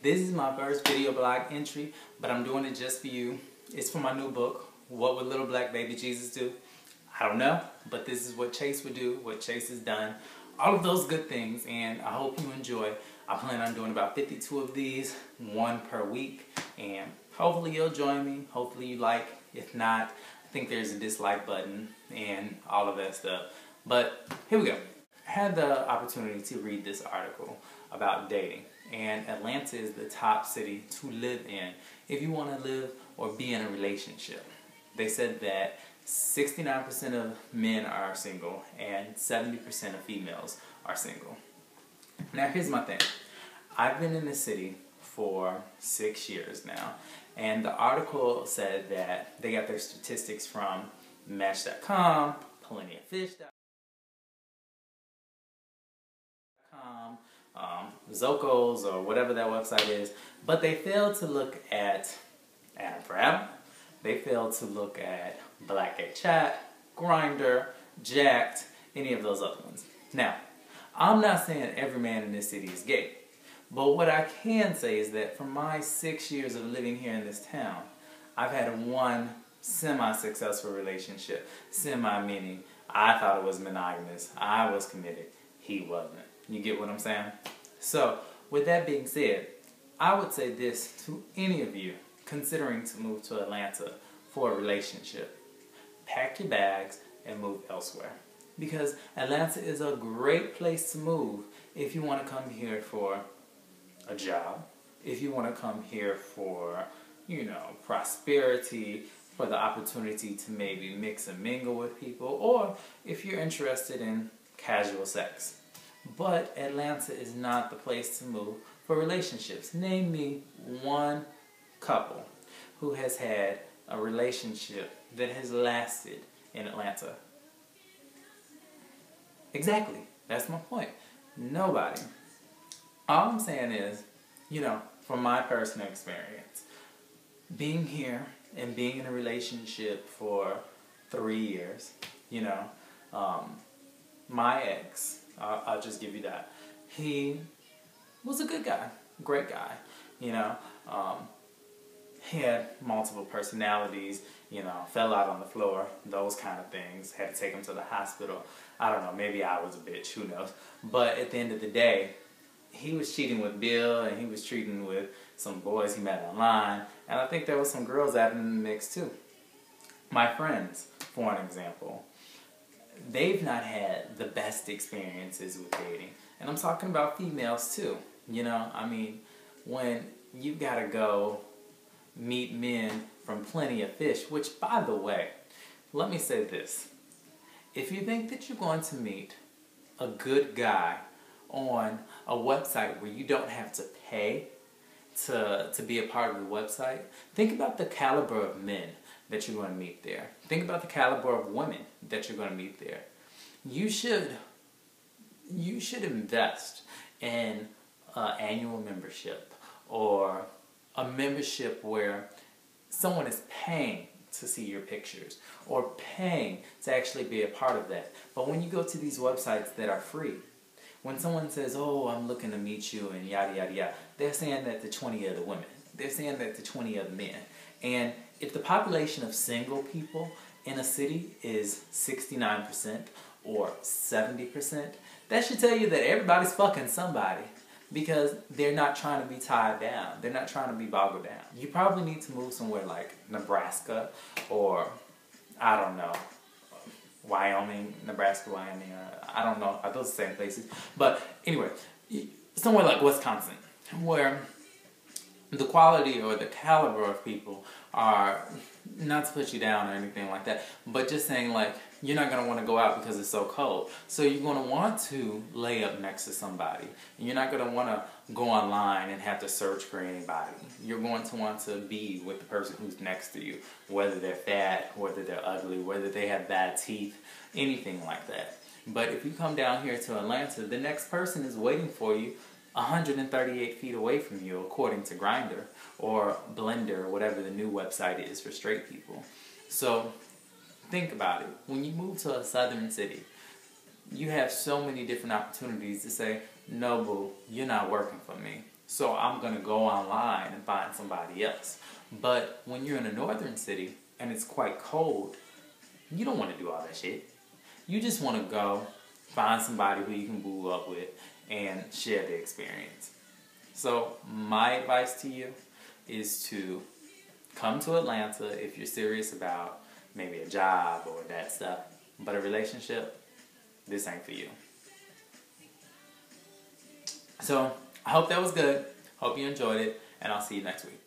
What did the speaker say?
This is my first video blog entry, but I'm doing it just for you. It's for my new book, What Would Little Black Baby Jesus Do? I don't know, but this is what Chase would do, what Chase has done. All of those good things, and I hope you enjoy. I plan on doing about 52 of these, one per week, and hopefully you'll join me. Hopefully you like. If not, I think there's a dislike button and all of that stuff. But here we go. I had the opportunity to read this article about dating, and Atlanta is the top city to live in if you want to live or be in a relationship. They said that 69% of men are single and 70% of females are single. Now here's my thing. I've been in the city for 6 years now, and the article said that they got their statistics from Match.com, PlentyOfFish.com, Zocos, or whatever that website is, but they failed to look at Adam for Adam. They failed to look at Black Gay Chat, Grindr, Jacked, any of those other ones. Now, I'm not saying every man in this city is gay, but what I can say is that from my 6 years of living here in this town, I've had one semi-successful relationship. Semi meaning I thought it was monogamous, I was committed, he wasn't. You get what I'm saying? So, with that being said, I would say this to any of you considering to move to Atlanta for a relationship. Pack your bags and move elsewhere. Because Atlanta is a great place to move if you want to come here for a job, if you want to come here for, prosperity, for the opportunity to maybe mix and mingle with people, or if you're interested in casual sex. But Atlanta is not the place to move for relationships. Name me one couple who has had a relationship that has lasted in Atlanta. Exactly. That's my point. Nobody. All I'm saying is, from my personal experience, being here and being in a relationship for 3 years, my ex, I'll just give you that, he was a good guy, great guy, he had multiple personalities, fell out on the floor, those kind of things, had to take him to the hospital. I don't know, maybe I was a bitch, who knows. But at the end of the day, he was cheating with Bill, and he was cheating with some boys he met online, and I think there was some girls out in the mix too. My friends, for an example, they've not had the best experiences with dating. And I'm talking about females too. When you gotta go meet men from Plenty of Fish, which, by the way, let me say this. If you think that you're going to meet a good guy on a website where you don't have to pay to be a part of the website, think about the caliber of men that you're going to meet there. Think about the caliber of women that you're going to meet there. You should invest in an annual membership, or a membership where someone is paying to see your pictures or paying to actually be a part of that. But when you go to these websites that are free, when someone says, oh, I'm looking to meet you and yada yada yada, they're saying that to 20 other women. They're saying that to 20 other men. And if the population of single people in a city is 69% or 70%, that should tell you that everybody's fucking somebody. Because they're not trying to be tied down. They're not trying to be boggled down. You probably need to move somewhere like Nebraska, or, I don't know, Wyoming, Nebraska, Wyoming, I don't know, are those the same places? But anyway, somewhere like Wisconsin, where the quality or the caliber of people are, not to put you down or anything like that, but just saying, like, you're not going to want to go out because it's so cold. So you're going to want to lay up next to somebody. And you're not going to want to go online and have to search for anybody. You're going to want to be with the person who's next to you, whether they're fat, whether they're ugly, whether they have bad teeth, anything like that. But if you come down here to Atlanta, the next person is waiting for you 138 feet away from you, according to Grindr or Blender, or whatever the new website is for straight people. So think about it. When you move to a southern city, you have so many different opportunities to say, no, boo, you're not working for me. so I'm going to go online and find somebody else. But when you're in a northern city and it's quite cold, you don't want to do all that shit. You just want to go find somebody who you can boo up with and share the experience. So my advice to you is to come to Atlanta if you're serious about maybe a job or that stuff. But a relationship, this ain't for you. So I hope that was good. Hope you enjoyed it. And I'll see you next week.